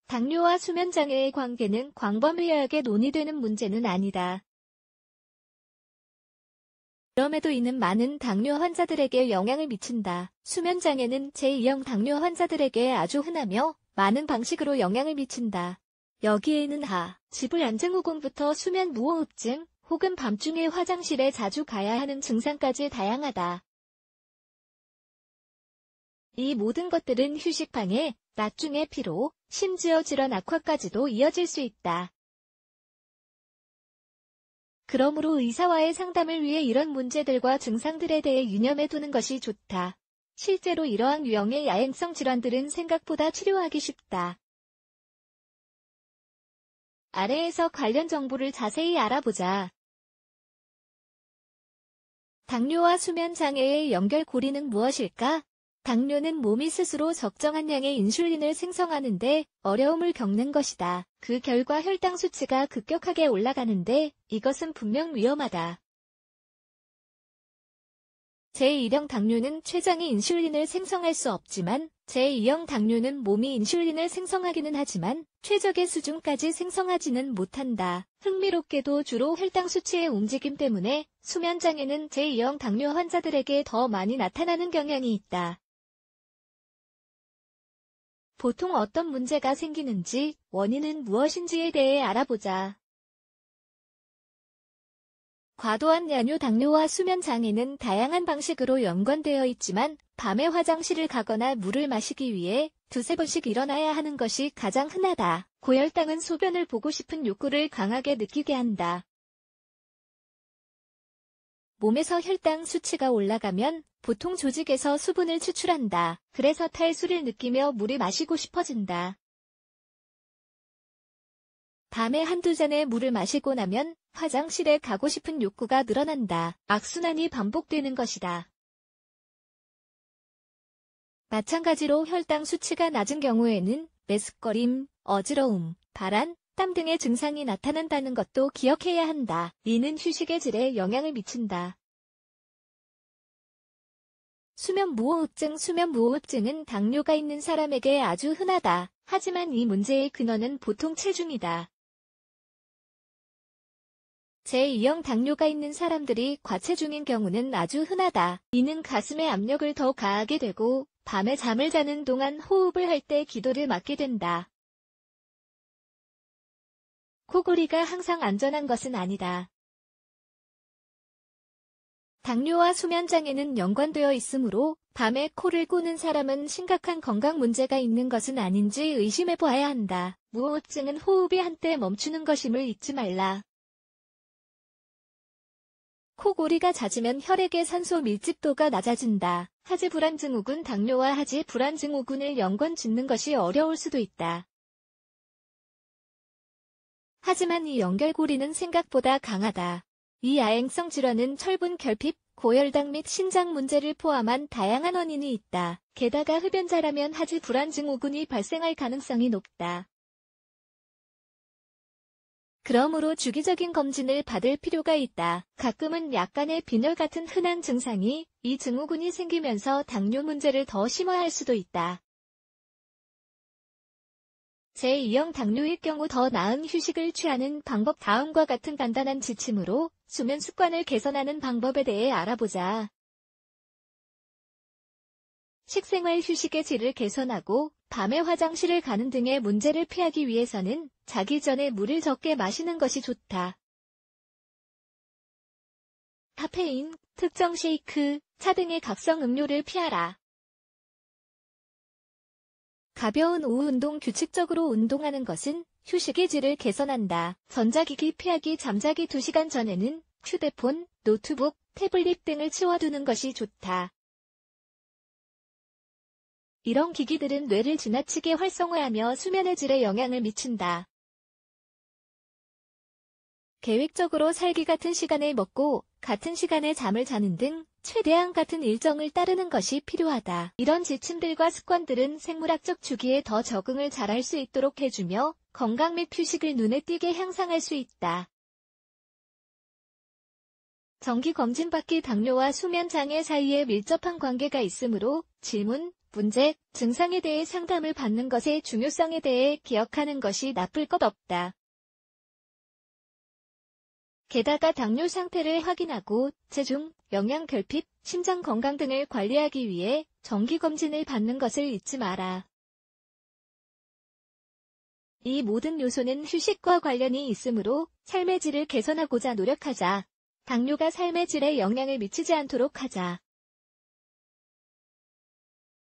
당뇨와 수면장애의 관계는 광범위하게 논의되는 문제는 아니다. 그럼에도 이는 많은 당뇨 환자들에게 영향을 미친다. 수면장애는 제2형 당뇨 환자들에게 아주 흔하며 많은 방식으로 영향을 미친다. 여기에는 지불 안증후군부터 수면 무호흡증 혹은 밤중에 화장실에 자주 가야 하는 증상까지 다양하다. 이 모든 것들은 휴식방해, 낮중의 피로, 심지어 질환 악화까지도 이어질 수 있다. 그러므로 의사와의 상담을 위해 이런 문제들과 증상들에 대해 유념해 두는 것이 좋다. 실제로 이러한 유형의 야행성 질환들은 생각보다 치료하기 쉽다. 아래에서 관련 정보를 자세히 알아보자. 당뇨와 수면장애의 연결고리는 무엇일까? 당뇨는 몸이 스스로 적정한 양의 인슐린을 생성하는데 어려움을 겪는 것이다. 그 결과 혈당 수치가 급격하게 올라가는데 이것은 분명 위험하다. 제1형 당뇨는 췌장이 인슐린을 생성할 수 없지만 제2형 당뇨는 몸이 인슐린을 생성하기는 하지만 최적의 수준까지 생성하지는 못한다. 흥미롭게도 주로 혈당 수치의 움직임 때문에 수면장애는 제2형 당뇨 환자들에게 더 많이 나타나는 경향이 있다. 보통 어떤 문제가 생기는지, 원인은 무엇인지에 대해 알아보자. 과도한 양료 당뇨와 수면장애는 다양한 방식으로 연관되어 있지만 밤에 화장실을 가거나 물을 마시기 위해 두세 번씩 일어나야 하는 것이 가장 흔하다. 고혈당은 소변을 보고 싶은 욕구를 강하게 느끼게 한다. 몸에서 혈당 수치가 올라가면 보통 조직에서 수분을 추출한다. 그래서 탈수를 느끼며 물이 마시고 싶어진다. 밤에 한두 잔의 물을 마시고 나면 화장실에 가고 싶은 욕구가 늘어난다. 악순환이 반복되는 것이다. 마찬가지로 혈당 수치가 낮은 경우에는 메스꺼림, 어지러움, 발한, 땀 등의 증상이 나타난다는 것도 기억해야 한다. 이는 휴식의 질에 영향을 미친다. 수면무호흡증은 당뇨가 있는 사람에게 아주 흔하다. 하지만 이 문제의 근원은 보통 체중이다. 제2형 당뇨가 있는 사람들이 과체중인 경우는 아주 흔하다. 이는 가슴에 압력을 더 가하게 되고 밤에 잠을 자는 동안 호흡을 할 때 기도를 막게 된다. 코골이가 항상 안전한 것은 아니다. 당뇨와 수면장애는 연관되어 있으므로 밤에 코를 고는 사람은 심각한 건강 문제가 있는 것은 아닌지 의심해 보아야 한다. 무호흡증은 호흡이 한때 멈추는 것임을 잊지 말라. 코골이가 잦으면 혈액의 산소 밀집도가 낮아진다. 하지불안증후군 당뇨와 하지불안증후군을 연관 짓는 것이 어려울 수도 있다. 하지만 이 연결고리는 생각보다 강하다. 이 야행성 질환은 철분 결핍, 고혈당 및 신장 문제를 포함한 다양한 원인이 있다. 게다가 흡연자라면 하지불안증후군이 발생할 가능성이 높다. 그러므로 주기적인 검진을 받을 필요가 있다. 가끔은 약간의 빈혈 같은 흔한 증상이 이 증후군이 생기면서 당뇨 문제를 더 심화할 수도 있다. 제2형 당뇨일 경우 더 나은 휴식을 취하는 방법 다음과 같은 간단한 지침으로 수면 습관을 개선하는 방법에 대해 알아보자. 식생활 휴식의 질을 개선하고 밤에 화장실을 가는 등의 문제를 피하기 위해서는 자기 전에 물을 적게 마시는 것이 좋다. 카페인, 특정 쉐이크, 차 등의 각성 음료를 피하라. 가벼운 오후 운동 규칙적으로 운동하는 것은 휴식의 질을 개선한다. 전자기기 피하기 잠자기 2시간 전에는 휴대폰, 노트북, 태블릿 등을 치워두는 것이 좋다. 이런 기기들은 뇌를 지나치게 활성화하며 수면의 질에 영향을 미친다. 계획적으로 살기 같은 시간에 먹고 같은 시간에 잠을 자는 등 최대한 같은 일정을 따르는 것이 필요하다. 이런 지침들과 습관들은 생물학적 주기에 더 적응을 잘할 수 있도록 해주며 건강 및 휴식을 눈에 띄게 향상할 수 있다. 정기 검진 받기 당뇨와 수면 장애 사이에 밀접한 관계가 있으므로 질문, 문제, 증상에 대해 상담을 받는 것의 중요성에 대해 기억하는 것이 나쁠 것 없다. 게다가 당뇨 상태를 확인하고 체중, 영양 결핍, 심장 건강 등을 관리하기 위해 정기검진을 받는 것을 잊지 마라. 이 모든 요소는 휴식과 관련이 있으므로 삶의 질을 개선하고자 노력하자. 당뇨가 삶의 질에 영향을 미치지 않도록 하자.